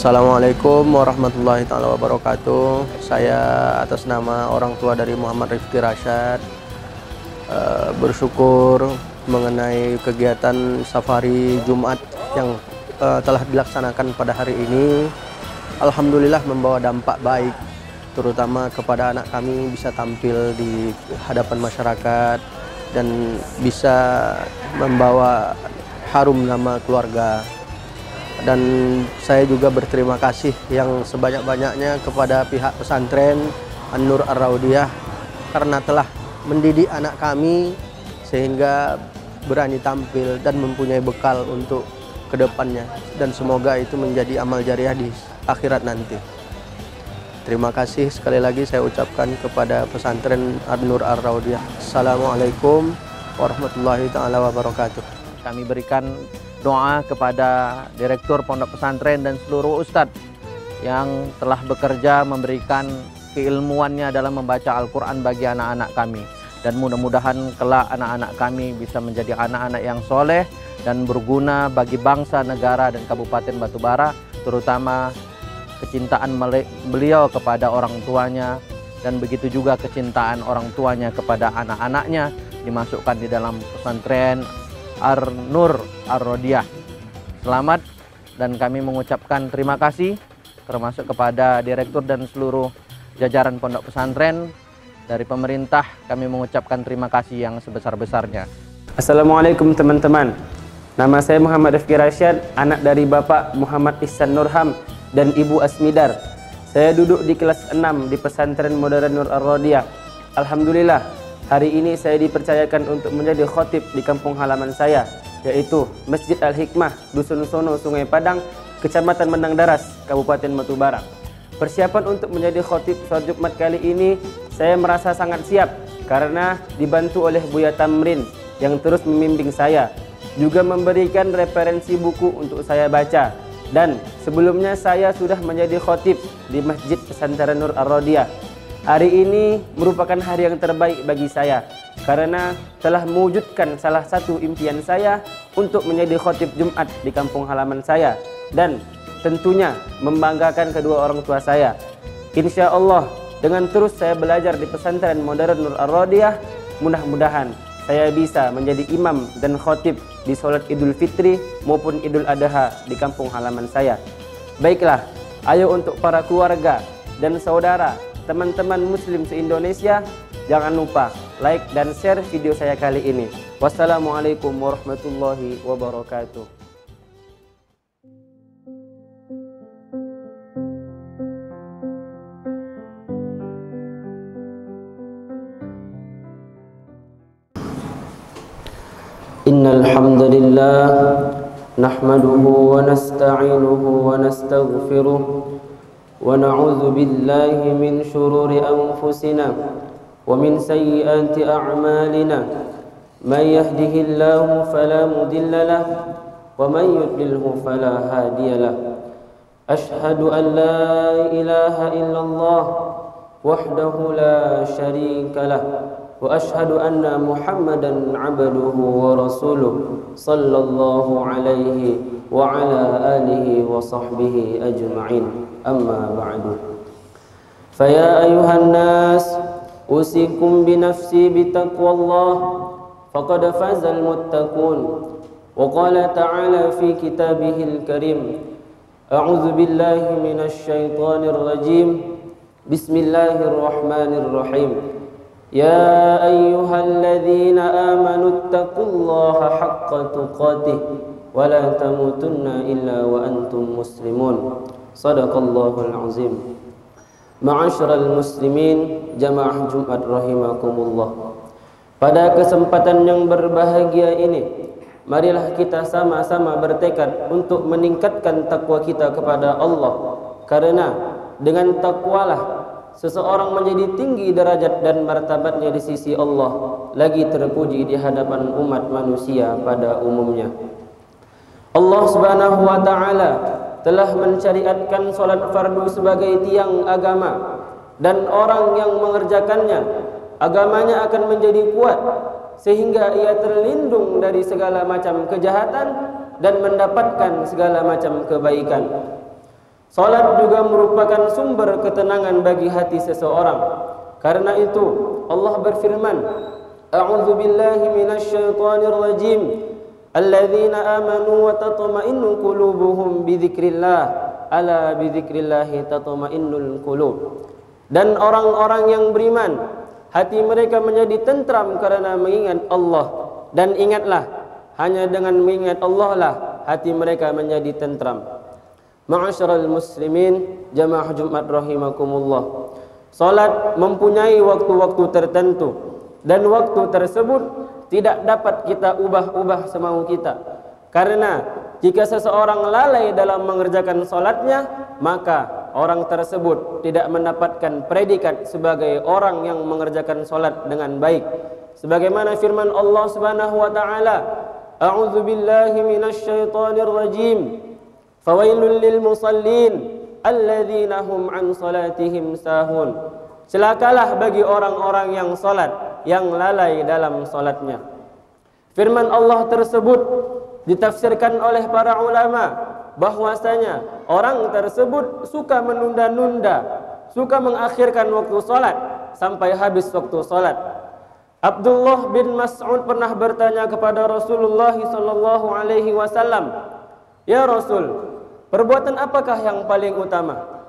Assalamualaikum warahmatullahi taala wabarakatuh. Saya atas nama orang tua dari Muhammad Rifki Rashad bersyukur mengenai kegiatan safari Jumat yang telah dilaksanakan pada hari ini. Alhamdulillah membawa dampak baik, terutama kepada anak kami bisa tampil di hadapan masyarakat dan bisa membawa harum nama keluarga. Dan saya juga berterima kasih yang sebanyak-banyaknya kepada pihak pesantren An-Nur Ar-Raudiyah karena telah mendidik anak kami sehingga berani tampil dan mempunyai bekal untuk kedepannya, dan semoga itu menjadi amal jariah di akhirat nanti. Terima kasih sekali lagi saya ucapkan kepada pesantren An-Nur Ar-Raudiyah. Assalamualaikum warahmatullahi taala wabarakatuh. Kami berikan doa kepada Direktur Pondok Pesantren dan seluruh ustadz yang telah bekerja memberikan keilmuannya dalam membaca Al-Quran bagi anak-anak kami. Dan mudah-mudahan kelak anak-anak kami bisa menjadi anak-anak yang soleh dan berguna bagi bangsa, negara, dan Kabupaten Batubara, terutama kecintaan beliau kepada orang tuanya, dan begitu juga kecintaan orang tuanya kepada anak-anaknya dimasukkan di dalam pesantren An-Nur Ar-Raudiyah. Selamat, dan kami mengucapkan terima kasih termasuk kepada direktur dan seluruh jajaran pondok pesantren. Dari pemerintah kami mengucapkan terima kasih yang sebesar-besarnya. Assalamualaikum teman-teman. Nama saya Muhammad Rifki Rashad, anak dari Bapak Muhammad Ihsan Nurham dan Ibu Asmidar. Saya duduk di kelas 6 di pesantren modern Nur Ar-Raudiyah. Alhamdulillah, hari ini saya dipercayakan untuk menjadi khotib di kampung halaman saya, yaitu Masjid Al-Hikmah, Dusun Sono, Sungai Padang, Kecamatan Mendang Daras, Kabupaten Batubara. Persiapan untuk menjadi khotib sholat Jumat kali ini, saya merasa sangat siap karena dibantu oleh Buya Tamrin yang terus membimbing saya, juga memberikan referensi buku untuk saya baca. Dan sebelumnya saya sudah menjadi khotib di Masjid Pesantren Nur Ar-Raudiyah. Hari ini merupakan hari yang terbaik bagi saya karena telah mewujudkan salah satu impian saya untuk menjadi khotib Jumat di kampung halaman saya, dan tentunya membanggakan kedua orang tua saya. Insya Allah dengan terus saya belajar di pesantren modern Nur Ar-Raudiyah, mudah-mudahan saya bisa menjadi imam dan khotib di sholat Idul Fitri maupun Idul Adha di kampung halaman saya. Baiklah, ayo untuk para keluarga dan saudara, teman-teman muslim se-Indonesia, jangan lupa like dan share video saya kali ini. Wassalamualaikum warahmatullahi wabarakatuh. Innal hamdalillah nahmaduhu wa nasta'inuhu wa nastaghfiruh wa na'udzu billahi min shururi anfusina wa min sayyiati a'malina. May yahdihillahu fala mudilla lahu wa may yudlilhu fala hadiya lahu. Ashhadu an la ilaha illallah wahdahu la syarika lahu wa ashhadu anna Muhammadan abduhu wa rasuluh sallallahu alaihi wa ala alihi wa sahbihi ajma'in. Amma ba'du. Faya ayuhan nas, usikum binafsi bitaqwallah faqad fazal muttaqun. Wa qala ta'ala fi kitabihil karim, a'udzu billahi minasy syaithanir rajim. Bismillahirrahmanirrahim. Ya ayyuhalladzina amanu ittaqullaha haqqa tuqatih wa la tamutunna illa wa antum muslimun. Shadaqallahul azim. Ma'asyiral muslimin, jamaah Jumat rahimakumullah. Pada kesempatan yang berbahagia ini, marilah kita sama-sama bertekad untuk meningkatkan takwa kita kepada Allah, karena dengan takwalah seseorang menjadi tinggi derajat dan martabatnya di sisi Allah, lagi terpuji di hadapan umat manusia pada umumnya. Allah Subhanahu wa ta'ala telah mensyariatkan salat fardu sebagai tiang agama, dan orang yang mengerjakannya agamanya akan menjadi kuat sehingga ia terlindung dari segala macam kejahatan dan mendapatkan segala macam kebaikan. Salat juga merupakan sumber ketenangan bagi hati seseorang. Karena itu Allah berfirman, A'udzu billahi minasyaitonir rajim. Alladzina amanu wa tatma'innu qulubuhum bidzikrillah. Ala bidzikrillah tatma'innul qulub. Dan orang-orang yang beriman, hati mereka menjadi tentram karena mengingat Allah. Dan ingatlah, hanya dengan mengingat Allah lah hati mereka menjadi tentram. Ma'asyiral muslimin, jamaah Jumat rahimakumullah. Salat mempunyai waktu-waktu tertentu, dan waktu tersebut tidak dapat kita ubah-ubah semau kita. Karena jika seseorang lalai dalam mengerjakan salatnya, maka orang tersebut tidak mendapatkan predikat sebagai orang yang mengerjakan salat dengan baik. Sebagaimana firman Allah Subhanahu wa taala, A'udzu billahi minasyaitonir rajim. Fawailul lil musallin alladzina hum an salatihim sahun. Celakalah bagi orang-orang yang salat, yang lalai dalam salatnya. Firman Allah tersebut ditafsirkan oleh para ulama bahwasanya orang tersebut suka menunda-nunda, suka mengakhirkan waktu salat sampai habis waktu salat. Abdullah bin Mas'ud pernah bertanya kepada Rasulullah sallallahu alaihi wasallam, "Ya Rasul, perbuatan apakah yang paling utama?"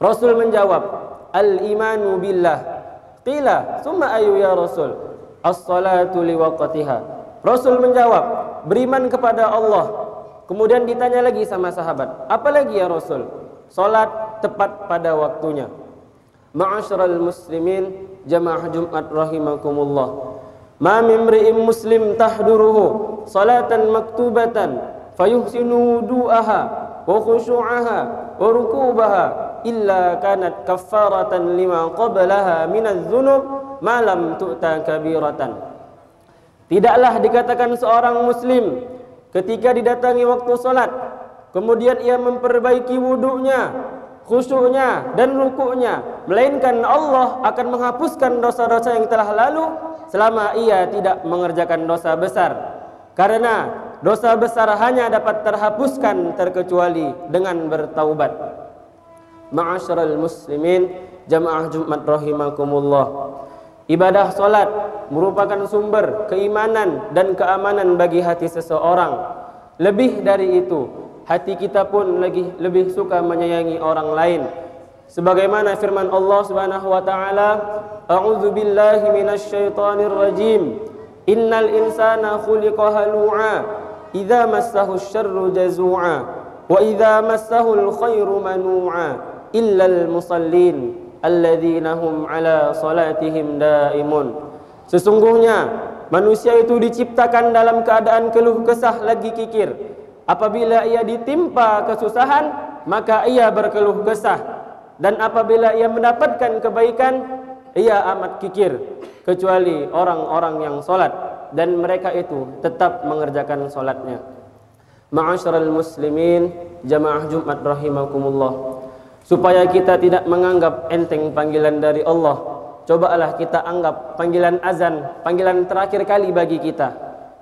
Rasul menjawab, "Al-imanu billah." Qila, "Summa ayu ya Rasul?" "As-salatu liwaqtiha." Rasul menjawab, beriman kepada Allah. Kemudian ditanya lagi sama sahabat, "Apa lagi ya Rasul?" "Salat tepat pada waktunya." Ma'asyiral muslimin, jamaah Jumat rahimakumullah. Ma mimri'in muslim tahduruhu salatan maktubatan fayuhsinu wudu'aha wa khushu'aha wa rukubaha illa kanat kaffaratan lima qablaha minadz dzunub ma lam tu'ta kabiratan. Tidaklah dikatakan seorang muslim ketika didatangi waktu salat kemudian ia memperbaiki wudunya, khusyuknya dan rukuknya, melainkan Allah akan menghapuskan dosa-dosa yang telah lalu selama ia tidak mengerjakan dosa besar. Karena dosa besar hanya dapat terhapuskan terkecuali dengan bertaubat. Ma'asyiral muslimin, jamaah Jumat rahimakumullah. Ibadah salat merupakan sumber keimanan dan keamanan bagi hati seseorang. Lebih dari itu, hati kita pun lebih suka menyayangi orang lain. Sebagaimana firman Allah Subhanahu wa taala, A'udzu billahi minasyaitonir rajim. Innal insana khuliqa halu'a, idza massahu asy-syarru jazu'a, wa idza massahu al-khairu manu'a, illal musallin alladzina hum 'ala salatihim daimun. Sesungguhnya manusia itu diciptakan dalam keadaan keluh kesah lagi kikir. Apabila ia ditimpa kesusahan, maka ia berkeluh kesah. Dan apabila ia mendapatkan kebaikan, ia amat kikir. Kecuali orang-orang yang salat, dan mereka itu tetap mengerjakan salatnya. Ma'asyiral muslimin, jamaah Jumat rahimakumullah. Supaya kita tidak menganggap enteng panggilan dari Allah, cobalah kita anggap panggilan azan panggilan terakhir kali bagi kita.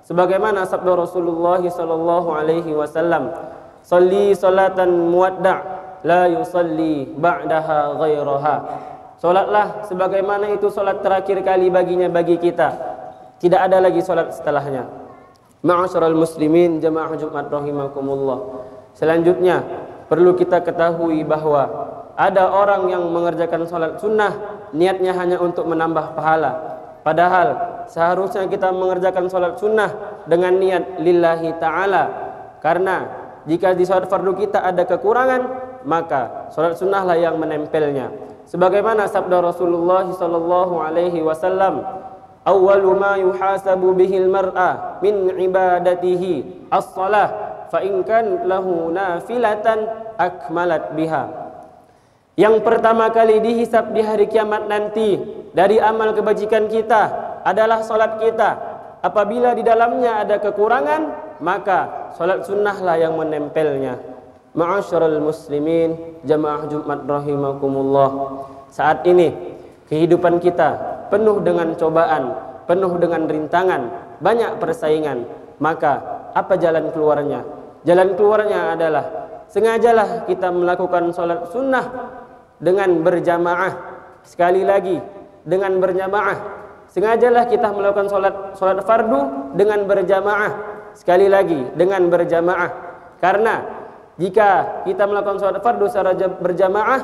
Sebagaimana sabda Rasulullah sallallahu alaihi wasallam, "Shalli salatan muwadda' la yusalli ba'daha ghairaha." Salatlah sebagaimana itu salat terakhir kali baginya bagi kita. Tidak ada lagi salat setelahnya. Ma'asyiral muslimin, jamaah Jumat rahimakumullah. Selanjutnya perlu kita ketahui bahwa ada orang yang mengerjakan salat sunnah niatnya hanya untuk menambah pahala. Padahal seharusnya kita mengerjakan salat sunnah dengan niat lillahi ta'ala. Karena jika di salat fardu kita ada kekurangan, maka salat sunnahlah yang menempelnya. Sebagaimana sabda Rasulullah sallallahu alaihi wasallam, "Awwalu ma yuhasabu bihil mar'a min ibadatihi as-shalah, fa in kan lahu nafilatan akmalat biha." Yang pertama kali dihisab di hari kiamat nanti dari amal kebajikan kita adalah salat kita. Apabila di dalamnya ada kekurangan, maka salat sunnahlah yang menempelnya. Ma'asyiral muslimin, jamaah Jumat rahimakumullah. Saat ini kehidupan kita penuh dengan cobaan, penuh dengan rintangan, banyak persaingan. Maka apa jalan keluarnya? Jalan keluarnya adalah sengajalah kita melakukan sholat sunnah dengan berjamaah. Sekali lagi, dengan berjamaah. Sengajalah kita melakukan sholat fardu dengan berjamaah. Sekali lagi, dengan berjamaah. Karena jika kita melakukan sholat fardu secara berjamaah,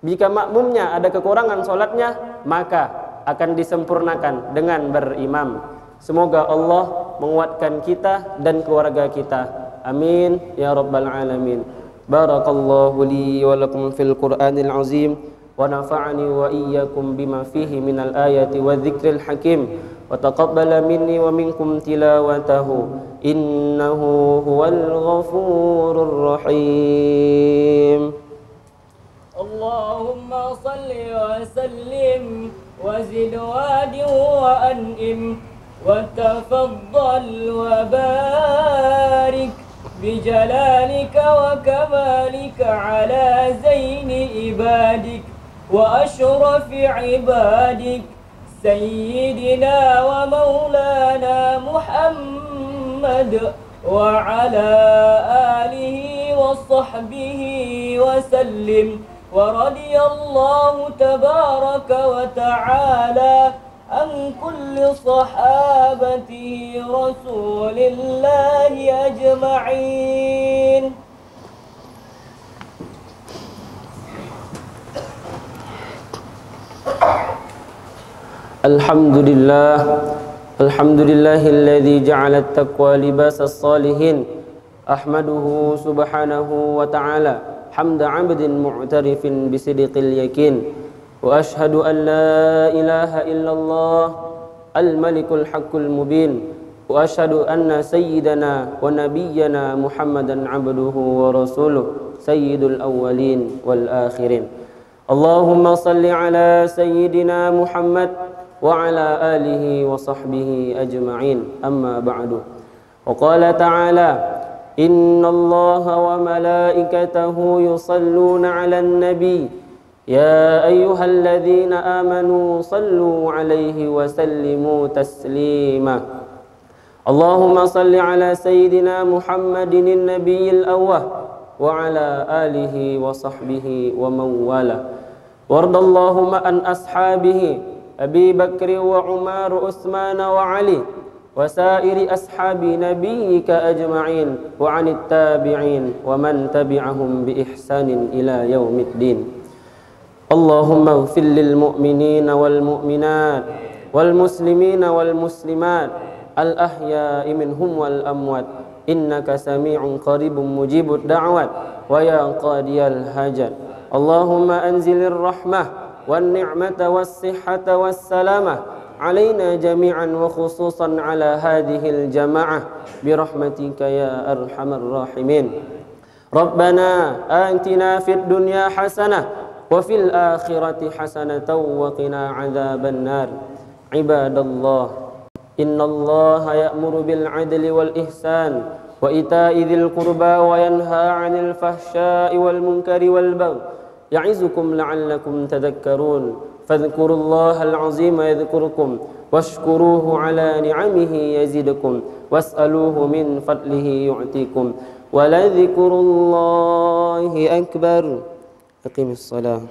jika makmumnya ada kekurangan sholatnya, maka akan disempurnakan dengan berimam. Semoga Allah menguatkan kita dan keluarga kita. Amin ya rabbal alamin. Barakallahu li wa lakum fil Qur'anil azim wa nafa'ani wa iyyakum bima fihi minal ayati wa dzikril hakim wa taqabbala minni wa minkum tilawatahu innahu huwal ghafurur rahim. Allahumma salli wa sallim wa zid wadi wa an'im wa tafaddal wa barik bijalalika wa kamalika ala zaini ibadik wa ashrafi ibadik sayyidina wa maulana Muhammad wa ala alihi wa sahbihi wa sallim. ورضي الله تبارك وتعالى عن كل صحابته رسول الله أجمعين. الحمد لله الذي جعل التقوى لباس الصالحين. أحمده سبحانه وتعالى حمد عبد معترف بصدق اليقين وأشهد أن لا إله إلا الله الملك الحق المبين وأشهد أن سيدنا ونبينا محمدا عبده ورسوله سيد الأولين والآخرين. اللهم صل على سيدنا محمد وعلى آله وصحبه أجمعين. أما بعد. وقال تعالى إن الله وملائكته يصلون على النبي يا أيها الذين آمنوا صلوا عليه وسلموا تسليما. اللهم صل على سيدنا محمد النبي الأول وعلى آله وصحبه ومن والاه. وارض اللهم عن أصحابه أبي بكر وعمر وعثمان وعلي وسائر أصحاب نبيك أجمعين وعن التابعين ومن تبعهم بإحسان إلى يوم الدين. اللهم اغفر للمؤمنين والمؤمنات والمسلمين والمسلمات الأحياء منهم والأموات إنك سميع قريب مجيب الدعوات ويا قاضي الحاجات. اللهم أنزل الرحمة والنعمة والصحة والسلامة علينا جميعا وخصوصا على هذه الجماعة برحمتك يا أرحم الراحمين. ربنا آتنا في الدنيا حسنة وفي الآخرة حسنة وقنا عذاب النار. عباد الله إن الله يأمر بالعدل والإحسان وإيتاء ذي القربى وينهى عن الفحشاء والمنكر والبغي يعظكم لعلكم تذكرون. فاذكروا الله العظيم يذكركم واشكروه على نعمه يزدكم واسألوه من فضله يعطيكم ولذكر الله أكبر. أقم الصلاة.